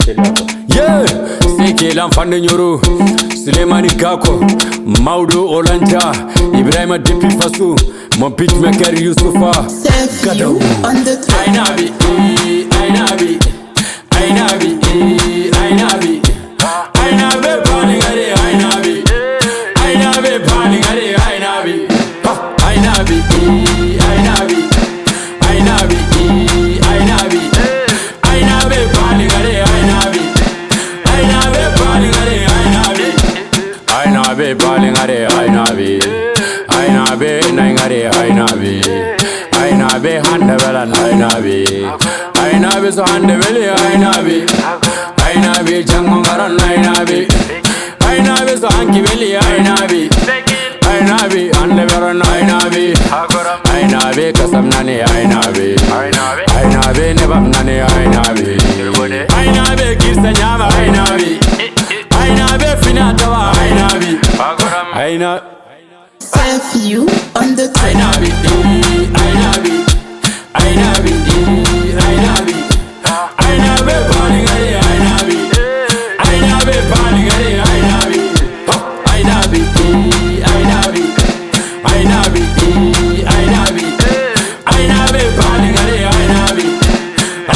Yeah, Seke Lamfande Nyoro, Suleimani Kako, Maudo Olanja, Ibrahima Dipi Fasu, mon beatmaker Youssoufa. Selfie on the track. Ainabi, Ainabi, Ainabi, Ainabi, Ainabi, Paningare, Ainabi, Ainabi, Paningare, Ainabi, Ainabi, Ainabi, Ainabi, Ainabi, Ainabi, Paningare, Ainabi, Ainabi, Paningare, Ainabi, Ainabi, Paningare, Ainabi, Ainabi, Nangare, Ainabi, Ainabi, Handavelan, Ainabi, Ainabi, so Handaveli, Ainabi, Ainabi, Jangangaran, Ainabi, Ainabi, so Ankiveli, Ainabi, Ainabi, Handavelan, Ainabi, Ainabi, Kasamnani, Ainabi, Ainabi, Nebamnani, Ainabi, Ainabi, Kirsanyama, Ainabi, Ainabi, Finatawa, Ainabi, Ainabi. Selfie on the track. Ainabi, Ainabi, Ainabi, Ainabi, Ainabi, Paningare, Ainabi, Ainabi, Paningare, Ainabi, Ainabi, Ainabi, Ainabi, Ainabi, Ainabi, Paningare, Ainabi,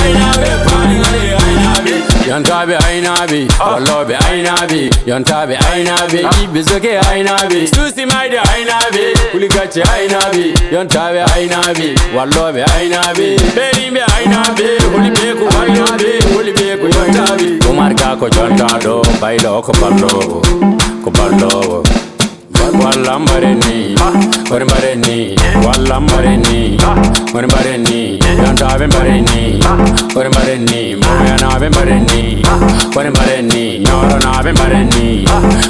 Ainabi, Paningare, Ainabi, Yantabi, Ainabi, Wallabi, Ainabi, Yantabi, Ainabi, Ibizoke, Ainabi, Susi, Maida, Ainabi, Uligachi, Ainabi, Yantabi, Ainabi, Wallabi, Ainabi, Berimbe, Ainabi, Ulibeku, Ainabi, Ulibeku, Yantabi, Umar Kako, Jantado, Bailo, Kopalo, Wallambareni, Warimbareni, Wallambareni, Warimbareni, Yantabi, Bareni, Warimbareni, Moyanabe, Bareni, Warimbareni, Noranabe, Bareni,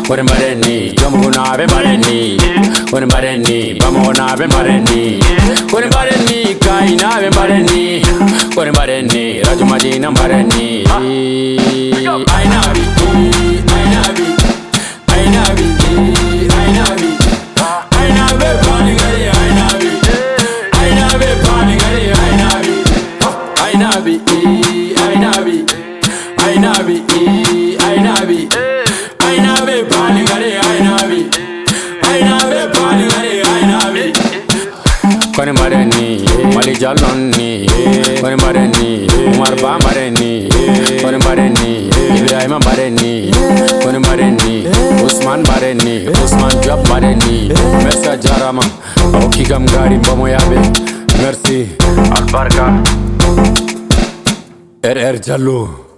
Warimbareni, Jambunabe, Bareni, Warimbareni, Bamonabe, Bareni, Warimbareni, Kainabe, Bareni, Warimbareni, Rajumadina, Bareni, Ainabi, Ainabi, Ainabi, Ainabi, Ainabi, Paningare, Ainabi, Ainabi, Paningare, Ainabi, Ainabi, Ainabi, Ainabi, Ainabi, Ainabi, Paningare, Ainabi, Ainabi, Paningare, Ainabi. Konimareni, Malijaloni, Konimareni, Umar Bamareni, Konimareni, Ibrahima Bareni, Konimareni, Usman Bareni, Usman Job Bareni, Mesa Jarama, Okigam Gari Bamoyabe, Merci, Albarka, RR Jallo.